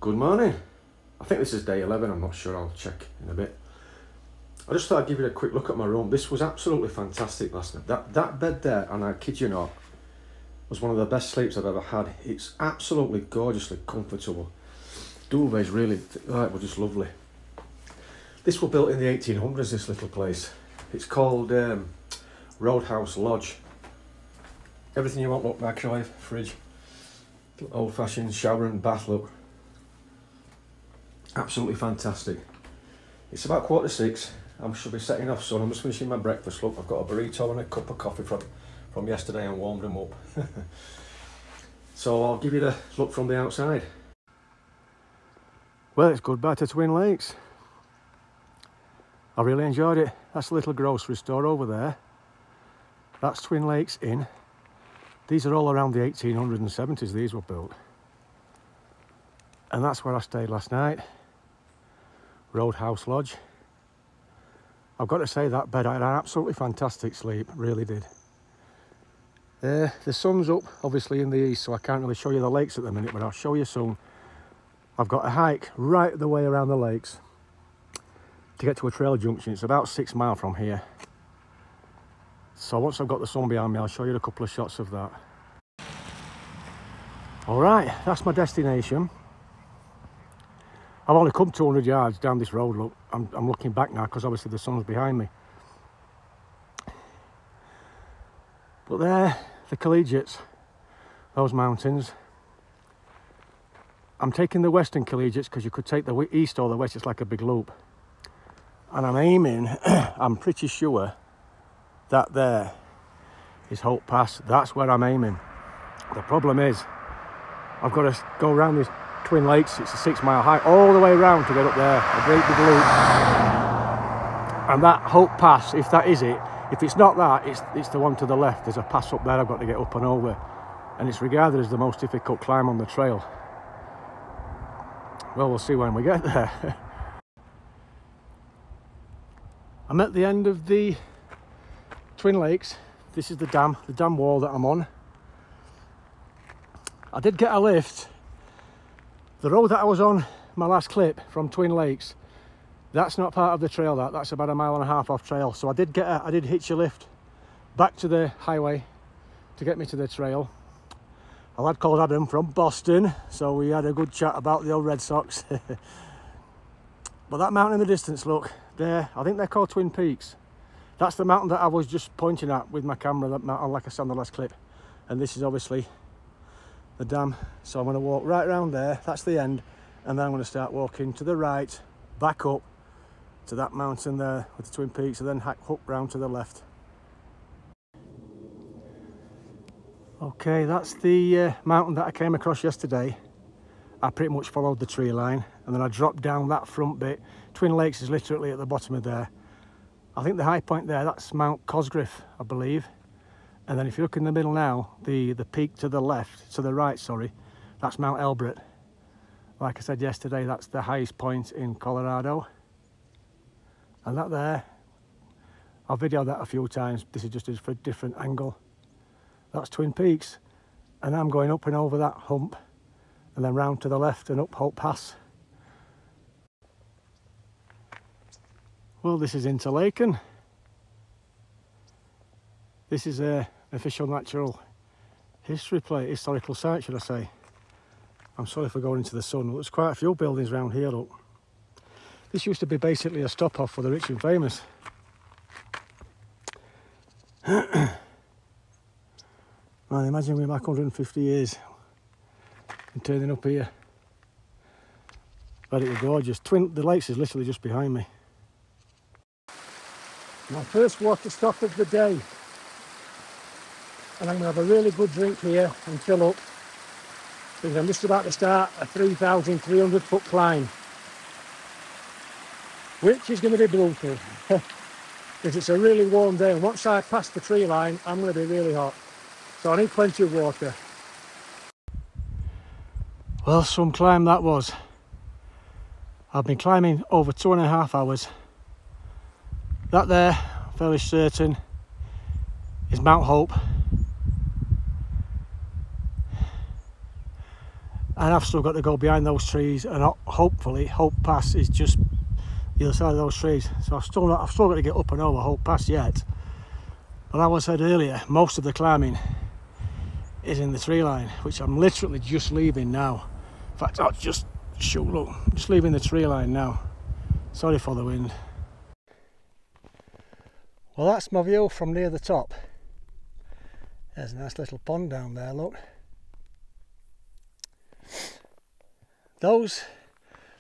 Good morning. I think this is day 11, I'm not sure, I'll check in a bit. I just thought I'd give you a quick look at my room. This was absolutely fantastic last night. That bed there, and I kid you not, was one of the best sleeps I've ever had. It's absolutely gorgeously comfortable. Duvet's really, it was just lovely. This was built in the 1800s, this little place. It's called Roadhouse Lodge. Everything you want, look, microwave, fridge, old fashioned shower and bath, look. Absolutely fantastic. It's about 6:15. I should be setting off soon. I'm just finishing my breakfast. Look, I've got a burrito and a cup of coffee from yesterday and warmed them up. So I'll give you the look from the outside. Well, it's goodbye to Twin Lakes. I really enjoyed it. That's a little grocery store over there. That's Twin Lakes Inn. These are all around the 1800s and 70s, these were built. And that's where I stayed last night. Roadhouse Lodge. I've got to say, that bed, I had an absolutely fantastic sleep, really did. The sun's up, obviously, in the east, so I can't really show you the lakes at the minute, but I'll show you soon. I've got a hike right the way around the lakes to get to a trail junction. It's about 6 miles from here. So once I've got the sun behind me, I'll show you a couple of shots of that. All right, that's my destination. I've only come 200 yards down this road, look. I'm looking back now because obviously the sun's behind me. But there, the Collegiates, those mountains. I'm taking the Western Collegiates because you could take the east or the west, it's like a big loop. And I'm aiming, I'm pretty sure that there is Hope Pass. That's where I'm aiming. The problem is, I've got to go around this Twin Lakes. It's a 6 mile hike all the way around to get up there, a great big loop. And that Hope Pass, if that is it, if it's not that, it's the one to the left. There's a pass up there I've got to get up and over, and it's regarded as the most difficult climb on the trail. Well, we'll see when we get there. I'm at the end of the Twin Lakes. This is the dam wall that I'm on. I did get a lift. The road that I was on my last clip from Twin Lakes, that's not part of the trail, that's about 1.5 miles off trail. So I did hitch a lift back to the highway to get me to the trail. A lad called Adam from Boston, so we had a good chat about the old Red Sox. But that mountain in the distance, look, there, I think they're called Twin Peaks. That's the mountain that I was just pointing at with my camera, that mountain, like I said on the last clip. And this is obviously the dam. So I'm going to walk right around there, that's the end, and then I'm going to start walking to the right, back up to that mountain there with the Twin Peaks, and then hook round to the left. Okay, that's the mountain that I came across yesterday. I pretty much followed the tree line, and then I dropped down that front bit. Twin Lakes is literally at the bottom of there. I think the high point there, that's Mount Cosgriff, I believe. And then if you look in the middle now, the peak to the left, to the right, sorry, that's Mount Elbert. Like I said yesterday, that's the highest point in Colorado. And that there, I've videoed that a few times. This is just a different angle. That's Twin Peaks. And I'm going up and over that hump, and then round to the left and up Hope Pass. Well, this is Interlaken. This is an official natural historical site, should I say. I'm sorry for going into the sun. There's quite a few buildings around here, look. This used to be basically a stop-off for the rich and famous. Man, imagine we're back 150 years and turning up here. But it was gorgeous. The lakes is literally just behind me. My first water stop of the day. And I'm going to have a really good drink here and fill up, because I'm just about to start a 3,300 foot climb, which is going to be brutal because it's a really warm day, and once I pass the tree line I'm going to be really hot, so I need plenty of water. Well, some climb that was. I've been climbing over 2.5 hours. That there, fairly certain, is Mount Hope. and I've still got to go behind those trees, and hopefully Hope Pass is just the other side of those trees. So I've still got to get up and over Hope Pass yet. But like I said earlier, most of the climbing is in the tree line, which I'm literally just leaving now. In fact, I'll just shoot, look, I'm just leaving the tree line now. Sorry for the wind. Well, that's my view from near the top. There's a nice little pond down there, look.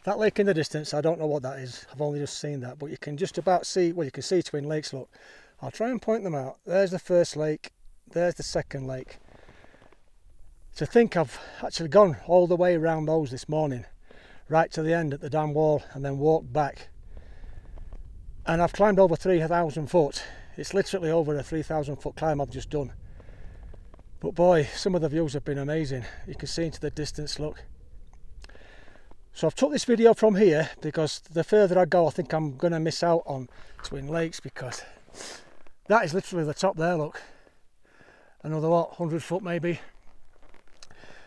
That lake in the distance, I don't know what that is. I've only just seen that, but you can just about see, well, you can see Twin Lakes, look. I'll try and point them out. There's the first lake, there's the second lake. To think I've actually gone all the way around those this morning, right to the end at the dam wall, and then walked back. And I've climbed over 3,000 foot. It's literally over a 3,000 foot climb I've just done. But boy, some of the views have been amazing. You can see into the distance, look. So I've took this video from here because the further I go, I think I'm going to miss out on Twin Lakes, because that is literally the top there, look. Another, what, 100 foot maybe.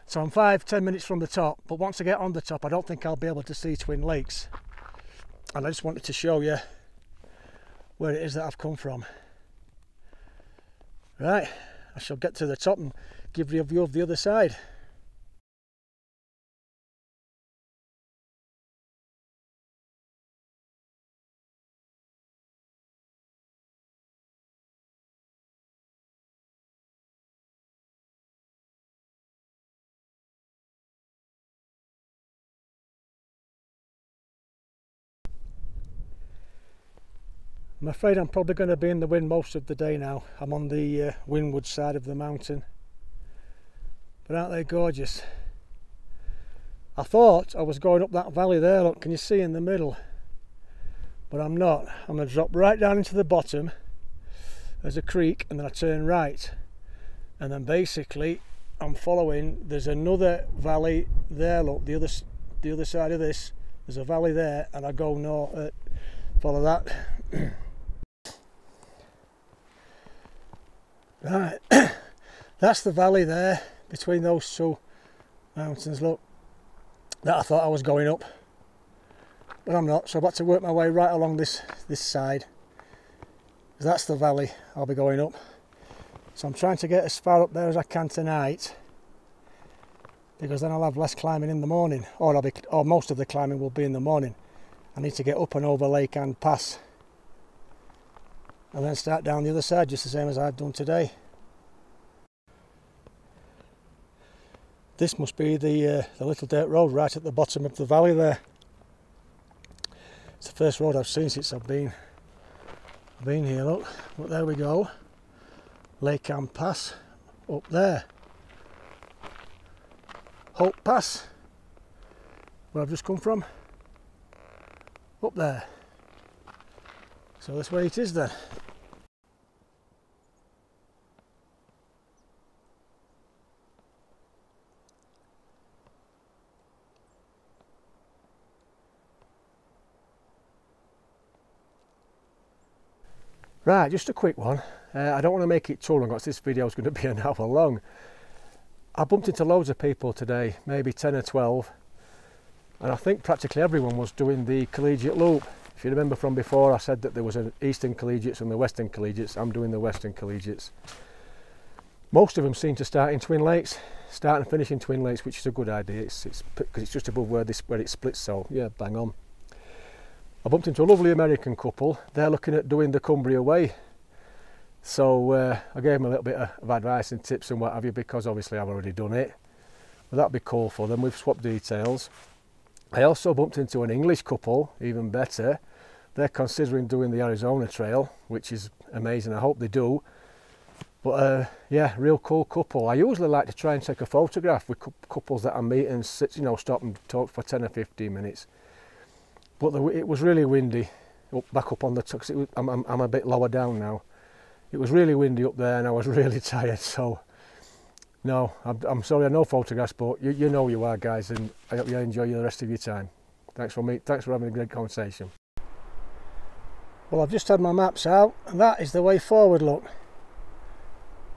So I'm 5-10 minutes from the top, but once I get on the top, I don't think I'll be able to see Twin Lakes. And I just wanted to show you where it is that I've come from. Right, I shall get to the top and give you a view of the other side. I'm afraid I'm probably going to be in the wind most of the day now. I'm on the windward side of the mountain. But aren't they gorgeous? I thought I was going up that valley there, look, can you see in the middle? But I'm not. I'm going to drop right down into the bottom. There's a creek, and then I turn right. And then basically I'm following, there's another valley there, look, the other side of this. There's a valley there, and I go north, follow that. Right, that's the valley there between those two mountains, look, that I thought I was going up, but I'm not. So I've got to work my way right along this side, because that's the valley I'll be going up. So I'm trying to get as far up there as I can tonight, because then I'll have less climbing in the morning, or most of the climbing will be in the morning. I need to get up and over Lake and Pass, and then start down the other side just the same as I've done today. This must be the little dirt road right at the bottom of the valley there. It's the first road I've seen since I've been here, look. But there we go. Lake and Pass up there. Hope Pass, where I've just come from, up there. So this way it is then. Right, just a quick one. I don't want to make it too long, because this video is going to be an hour long. I bumped into loads of people today, maybe 10 or 12, and I think practically everyone was doing the Collegiate loop. If you remember from before, I said that there was an Eastern Collegiates and the Western Collegiates. I'm doing the Western Collegiates. Most of them seem to start in Twin Lakes, start and finish in Twin Lakes, which is a good idea. It's because it's just above where it splits, so yeah, bang on. I bumped into a lovely American couple. They're looking at doing the Cumbria Way. So I gave them a little bit of advice and tips and what have you, because obviously I've already done it. But that'd be cool for them. We've swapped details. I also bumped into an English couple, even better. They're considering doing the Arizona Trail, which is amazing. I hope they do. But yeah, real cool couple. I usually like to try and take a photograph with couples that I meet and sit, stop and talk for 10 or 15 minutes. But it was really windy back up on the top. I'm a bit lower down now. It was really windy up there, and I was really tired. So no, I'm sorry, I know photographs, but you know you are, guys, and I hope you enjoy the rest of your time. Thanks for having a great conversation. Well, I've just had my maps out, and that is the way forward, look.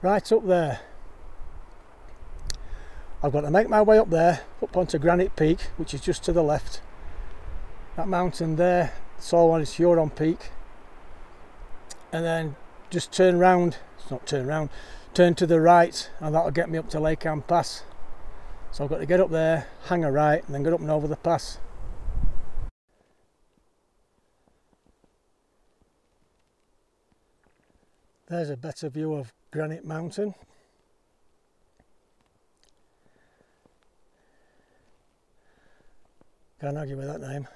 Right up there. I've got to make my way up there, up onto Granite Peak, which is just to the left. That mountain there, so on, is Huron Peak. And then just turn round, it's not turn round, turn to the right, and that'll get me up to Lake Ann Pass. So I've got to get up there, hang a right, and then get up and over the pass. There's a better view of Granite Mountain. Can't argue with that name.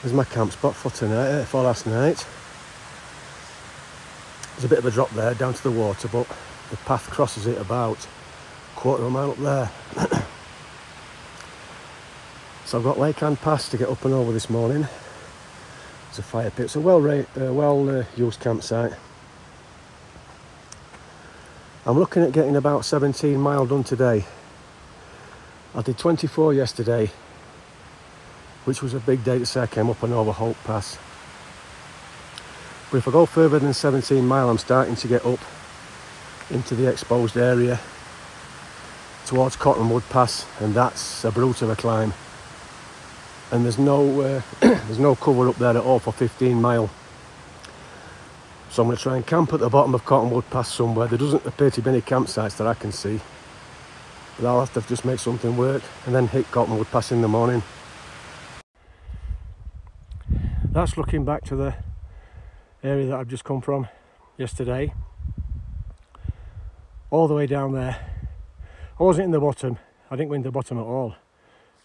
There's my camp spot for tonight, for last night. There's a bit of a drop there down to the water, but the path crosses it about a quarter of a mile up there. So I've got Lake Ann Pass to get up and over this morning. There's a fire pit. It's a well used campsite. I'm looking at getting about 17 mile done today. I did 24 yesterday, which was a big day to say I came up and over Hope Pass. But if I go further than 17 mile, I'm starting to get up into the exposed area towards Cottonwood Pass, and that's a brute of a climb. And there's no cover up there at all for 15 mile. So I'm going to try and camp at the bottom of Cottonwood Pass somewhere. There doesn't appear to be any campsites that I can see, but I'll have to just make something work and then hit Cottonwood Pass in the morning. That's looking back to the area that I've just come from yesterday, all the way down there. I wasn't in the bottom, I didn't go in the bottom at all,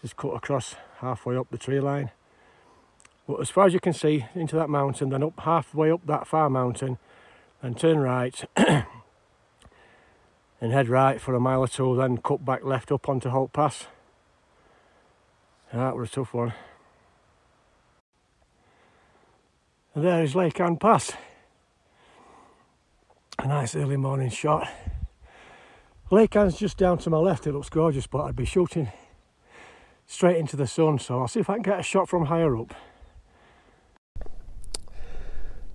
just cut across halfway up the tree line. But as far as you can see, into that mountain, then up halfway up that far mountain, and turn right and head right for a mile or two, then cut back left up onto Hope Pass. That was a tough one. And there is Lake Ann Pass. A nice early morning shot. Lake Ann's just down to my left. It looks gorgeous, but I'd be shooting straight into the sun, so I'll see if I can get a shot from higher up.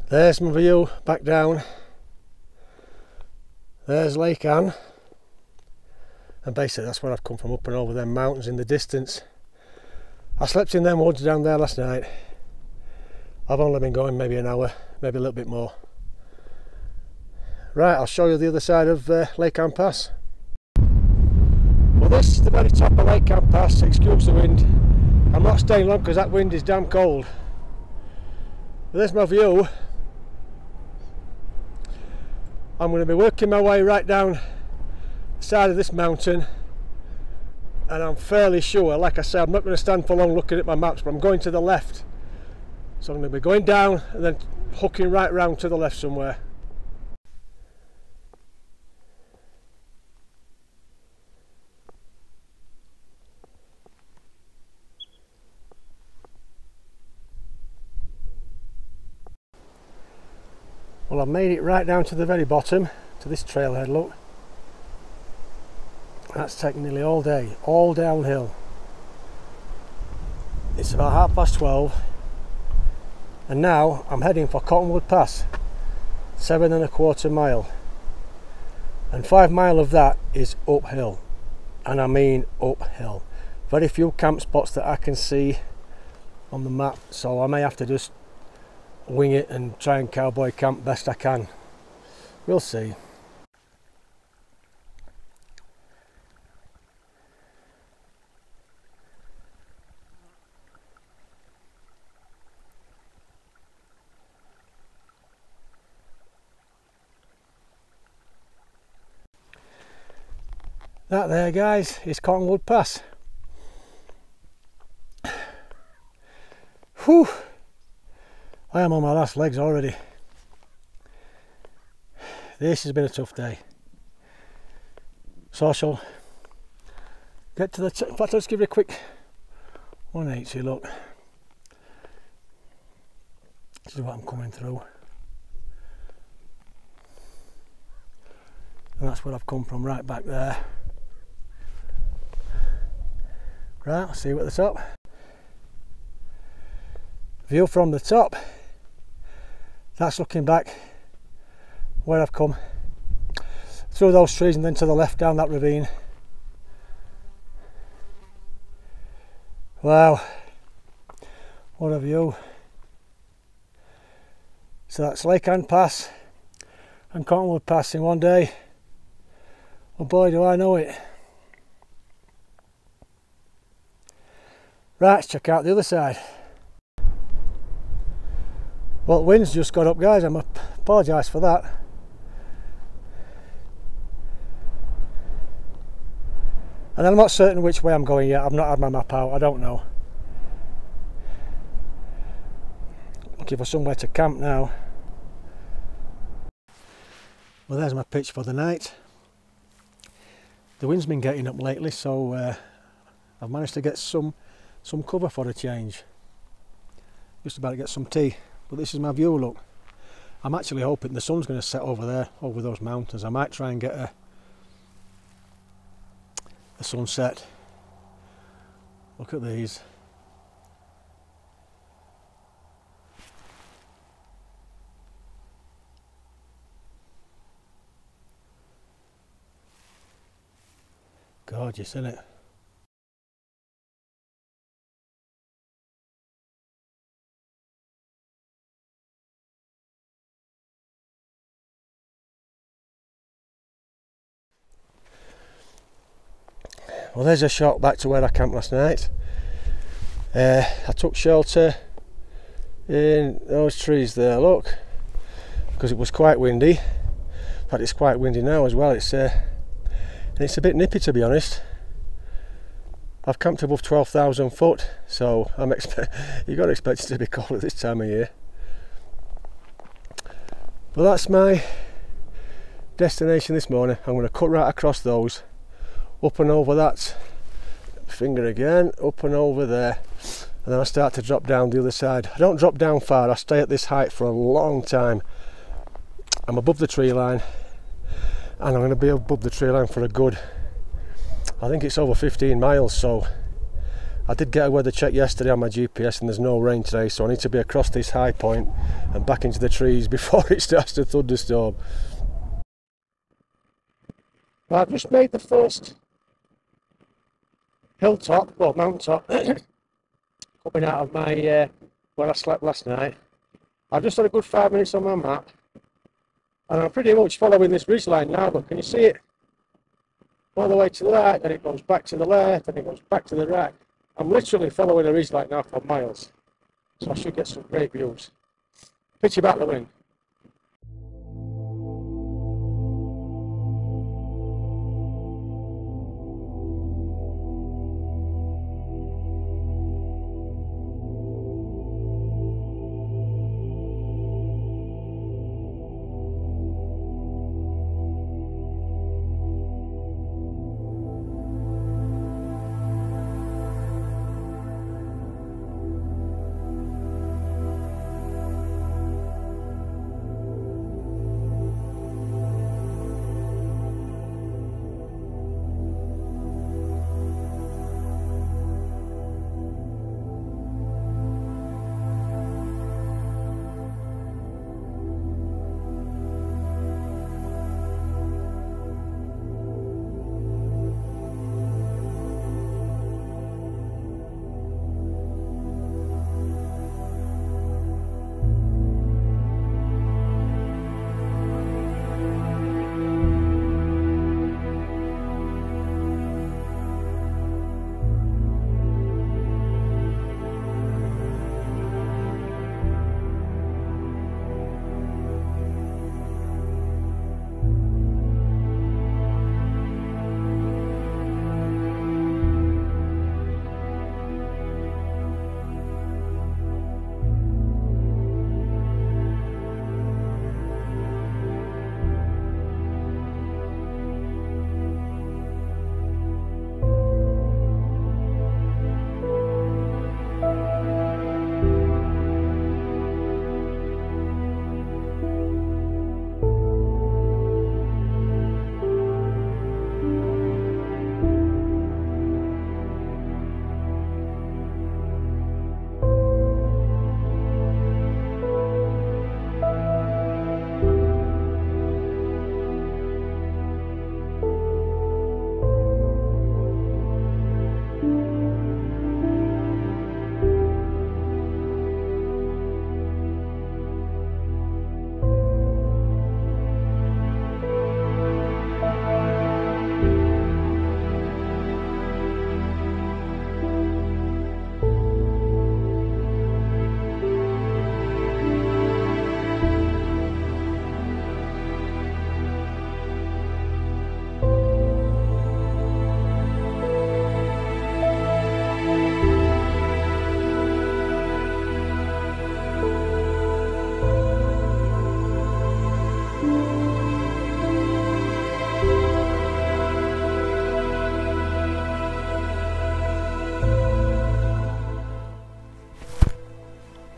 There's my view back down. There's Lake Ann, and basically that's where I've come from, up and over them mountains in the distance. I slept in them woods down there last night. I've only been going maybe an hour, maybe a little bit more. Right, I'll show you the other side of Lake Ann Pass. Well, this is the very top of Lake Ann Pass. Excuse the wind. I'm not staying long because that wind is damn cold. But there's my view. I'm going to be working my way right down the side of this mountain, and I'm fairly sure, like I said, I'm not going to stand for long looking at my maps, but I'm going to the left. So I'm going to be going down and then hooking right round to the left somewhere. Well, I've made it right down to the very bottom, to this trailhead, look. That's taken nearly all day, all downhill. It's about 12:30, and now I'm heading for Cottonwood Pass, 7¼ mile. And 5 mile of that is uphill, and I mean uphill. Very few camp spots that I can see on the map, so I may have to just wing it and try and cowboy camp best I can. We'll see. That there, guys, is Cottonwood Pass. Whew! I am on my last legs already. This has been a tough day. So I shall get to the top. In fact, let's give it a quick 180 look. This is what I'm coming through. And that's where I've come from, right back there. Right, I'll see you at the top. View from the top. That's looking back where I've come. through those trees and then to the left down that ravine. Wow, what a view. So that's Lake Ann Pass and Cottonwood Pass in one day. Oh boy, do I know it. Right, let's check out the other side. Well, the wind's just got up, guys. I apologise for that. And I'm not certain which way I'm going yet. I've not had my map out. I don't know. Looking for somewhere to camp now. Well, there's my pitch for the night. The wind's been getting up lately, so I've managed to get some cover for a change. Just about to get some tea. But this is my view, look. I'm actually hoping the sun's going to set over there, over those mountains. I might try and get a sunset. Look at these. Gorgeous, isn't it? Well, there's a shot back to where I camped last night. I took shelter in those trees there, look, because it was quite windy. In fact, it's quite windy now as well. It's a bit nippy, to be honest. I've camped above 12,000 foot, so you've got to expect it to be cold at this time of year. But that's my destination this morning. I'm going to cut right across those, up and over that finger again, up and over there, and then I start to drop down the other side. I don't drop down far, I stay at this height for a long time. I'm above the tree line, and I'm going to be above the tree line for a good, I think it's over 15 miles, so I did get a weather check yesterday on my GPS and there's no rain today, so I need to be across this high point and back into the trees before it starts to thunderstorm. Well, I've just made the first hilltop, well, mountaintop, coming out of my where I slept last night. I've just had a good 5 minutes on my map, and I'm pretty much following this ridge line now. But can you see it? All the way to the right, then it goes back to the left, and it goes back to the right. I'm literally following a ridge line now for miles, so I should get some great views. Pitch about the wind.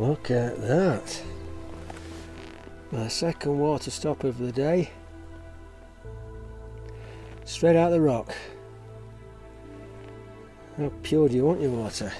Look at that. My second water stop of the day. Straight out the rock. How pure do you want your water?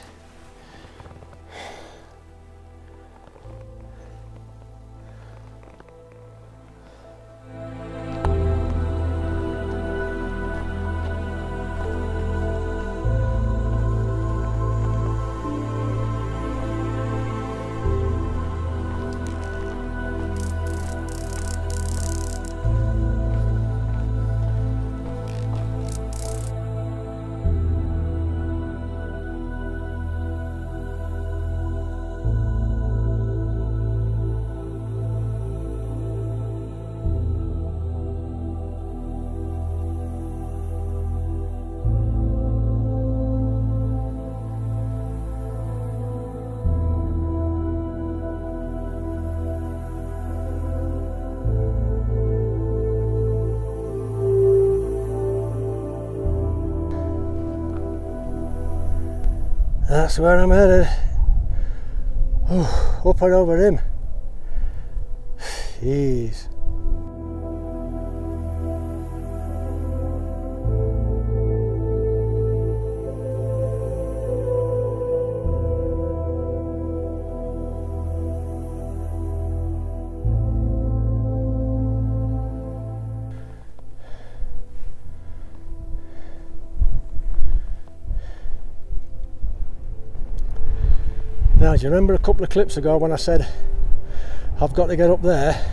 That's where I'm headed. Oh, up and over him. Jeez. Now, do you remember a couple of clips ago when I said I've got to get up there?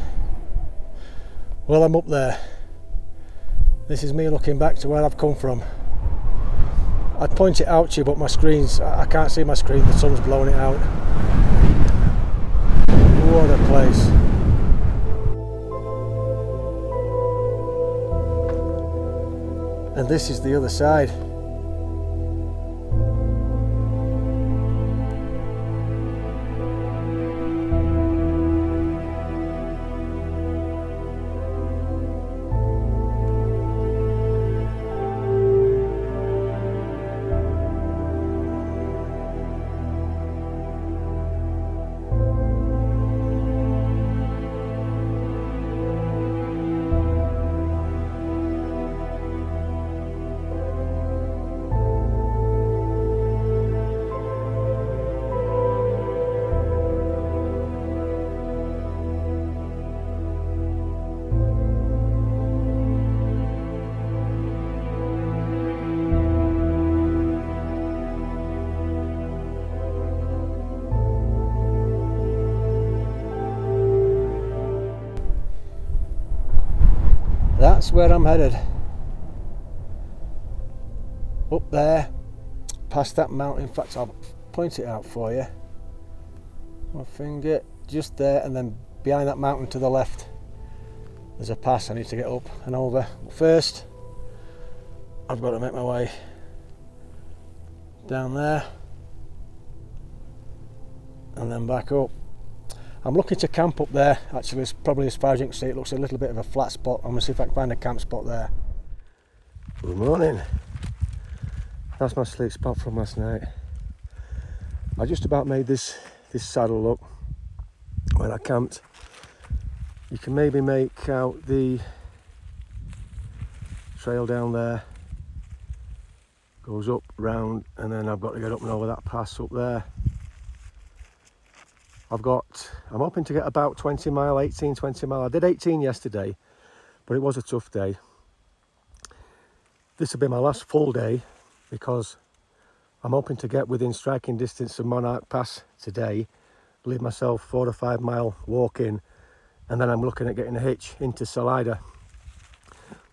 Well, I'm up there. This is me looking back to where I've come from. I'd point it out to you, but my screen's, I can't see my screen, the sun's blowing it out. What a place. And this is the other side. That's where I'm headed. Up there, past that mountain. In fact, I'll point it out for you. My finger just there, and then behind that mountain to the left, there's a pass I need to get up and over. But first, I've got to make my way down there and then back up. I'm looking to camp up there. Actually, it's probably, as far as you can see, it looks a little bit of a flat spot. I'm going to see if I can find a camp spot there. Good morning. That's my sleep spot from last night. I just about made this saddle look when I camped. You can maybe make out the trail down there. Goes up, round, and then I've got to get up and over that pass up there. I'm hoping to get about 20 mile, 18, 20 mile. I did 18 yesterday, but it was a tough day. This will be my last full day because I'm hoping to get within striking distance of Monarch Pass today, leave myself 4 or 5 mile walk in, and then I'm looking at getting a hitch into Salida,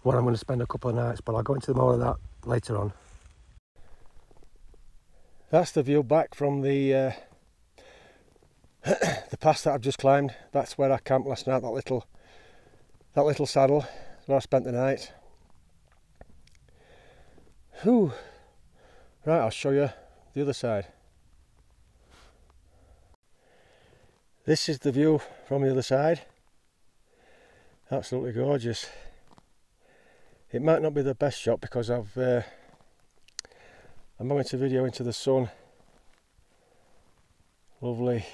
where I'm going to spend a couple of nights, but I'll go into more of that later on. That's the view back from the pass that I've just climbed. That's where I camped last night, that little saddle, where I spent the night. Whew. Right, I'll show you the other side. This is the view from the other side. Absolutely gorgeous. It might not be the best shot because I'm going to video into the sun. Lovely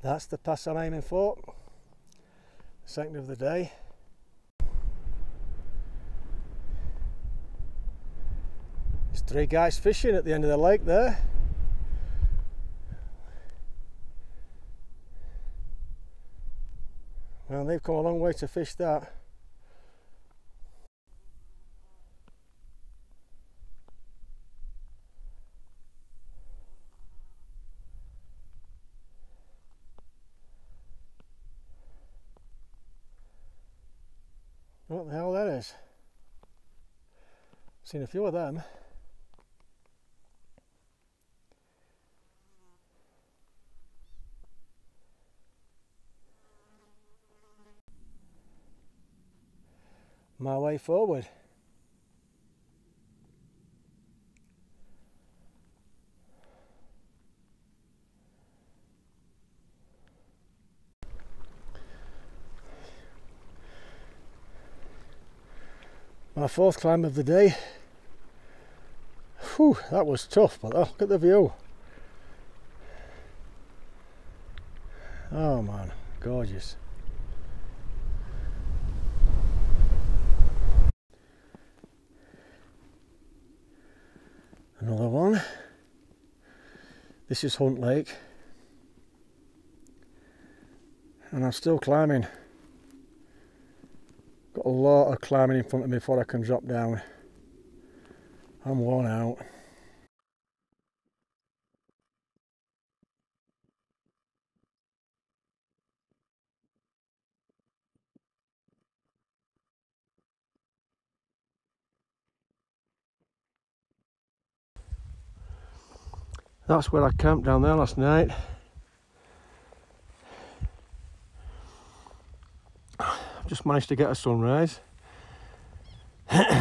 That's the pass I'm aiming for. Second of the day. There's 3 guys fishing at the end of the lake there. Well, they've come a long way to fish that. What the hell that is? Seen a few of them. My way forward. My 4th climb of the day. Whew, that was tough, but look at the view. Oh man, gorgeous. Another one. This is Hunt Lake. And I'm still climbing. Got a lot of climbing in front of me before I can drop down. I'm worn out. That's where I camped down there last night. I've just managed to get a sunrise. And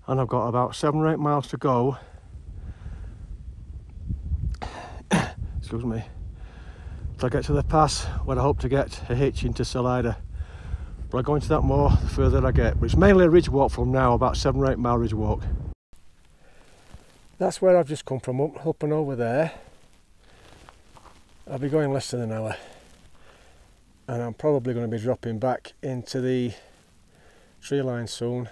I've got about 7 or 8 miles to go. Excuse me. Till I get to the pass where I hope to get a hitch into Salida. But I'll go into that more the further I get. But it's mainly a ridge walk from now, about 7 or 8 mile ridge walk. That's where I've just come from, up and over there. I'll be going less than an hour. And I'm probably going to be dropping back into the tree line soon.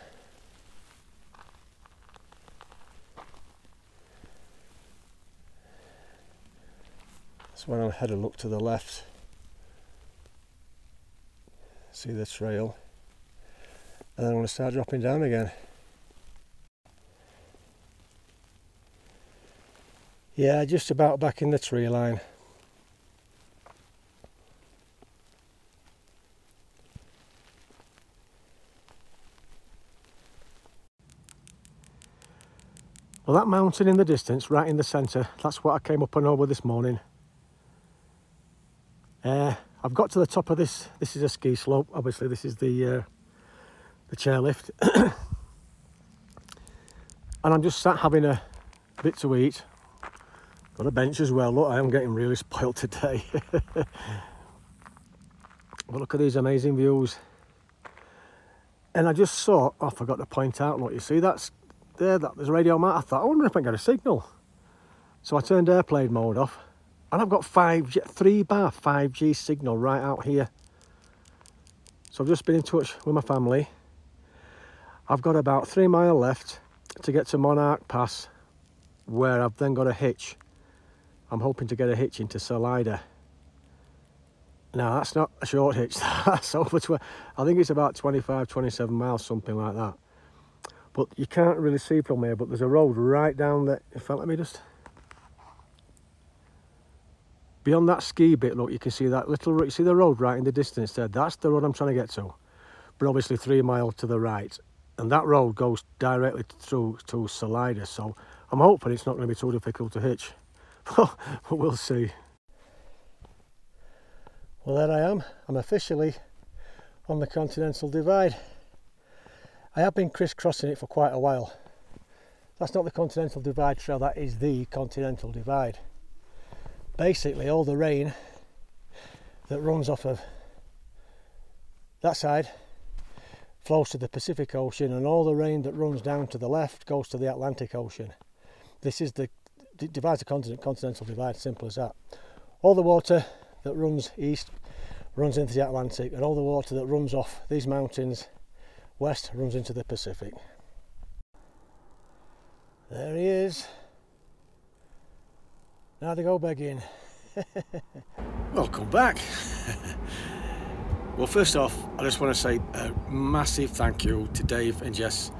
So when I had a look to the left, see the trail, and then I'm going to start dropping down again. Yeah, just about back in the tree line. Well, that mountain in the distance, right in the centre, that's what I came up and over this morning. I've got to the top of this. This is a ski slope. Obviously, this is the chairlift, and I'm just sat having a bit to eat. Got a bench as well. Look, I am getting really spoiled today. But look at these amazing views. And I just saw. Oh, I forgot to point out. Look, you see that's there. There's a radio map. I thought, I wonder if I can get a signal. So I turned airplane mode off. And I've got 3-bar 5G signal right out here. So I've just been in touch with my family. I've got about 3 miles left to get to Monarch Pass, where I've then got a hitch. I'm hoping to get a hitch into Salida. Now that's not a short hitch, that's over I think it's about 25, 27 miles, something like that. But you can't really see from here, but there's a road right down there. In fact, let me just... Beyond that ski bit, look, you can see that little, you see the road right in the distance there. That's the road I'm trying to get to. But obviously 3 miles to the right. And that road goes directly through to Salida. So I'm hoping it's not going to be too difficult to hitch. But we'll see. Well, there I am. I'm officially on the Continental Divide. I have been crisscrossing it for quite a while. That's not the Continental Divide trail, that is the Continental Divide. Basically, all the rain that runs off of that side flows to the Pacific Ocean, and all the rain that runs down to the left goes to the Atlantic Ocean. This is the divides the continent, continental divide, simple as that. All the water that runs east runs into the Atlantic, and all the water that runs off these mountains west runs into the Pacific. There he is. Now they go begging. Welcome back. Well, first off, I just want to say a massive thank you to Dave and Jess,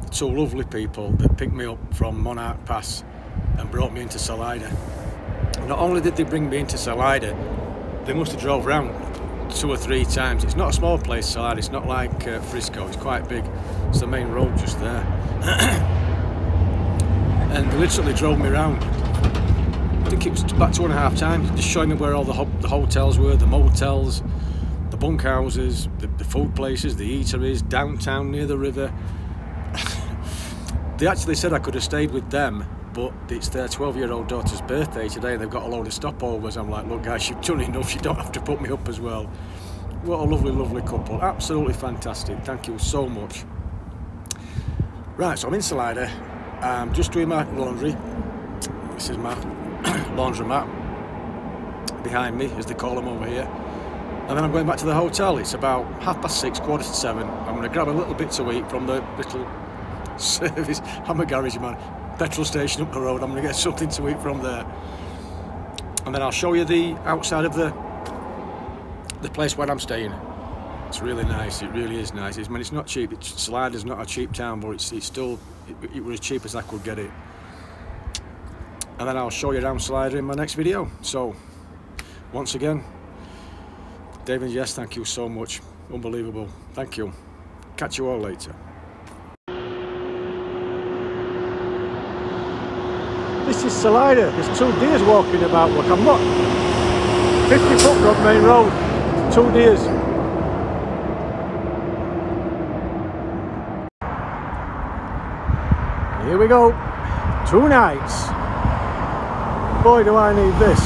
the two lovely people that picked me up from Monarch Pass and brought me into Salida. Not only did they bring me into Salida, they must have drove around 2 or 3 times. It's not a small place, Salida. It's not like Frisco. It's quite big. It's the main road just there. And they literally drove me around. I think it was about 2.5 times, just showing me where all the hotels were, the motels, the bunkhouses, the food places, the eateries, downtown near the river. They actually said I could have stayed with them, but it's their 12-year-old daughter's birthday today and they've got a load of stopovers. I'm like, look guys, you've done enough, you don't have to put me up as well. What a lovely, lovely couple. Absolutely fantastic. Thank you so much. Right, so I'm in Salida. I'm just doing my laundry. This is my laundromat behind me, as they call them over here. And then I'm going back to the hotel. It's about 6:30, 7:15. I'm going to grab a little bit to eat from the little service. I'm a garage man. Petrol station up the road. I'm going to get something to eat from there. And then I'll show you the outside of the place where I'm staying. It's really nice. It really is nice. I mean, it's not cheap. Salida's not a cheap town, but it's still, it was as cheap as I could get it. And then I'll show you around Salida in my next video. So, once again, Dave and Jess, thank you so much. Unbelievable. Thank you. Catch you all later. This is Salida. There's 2 deers walking about. Look, I'm not 50 foot from main road. 2 deers. Here we go. 2 nights. Boy, do I need this.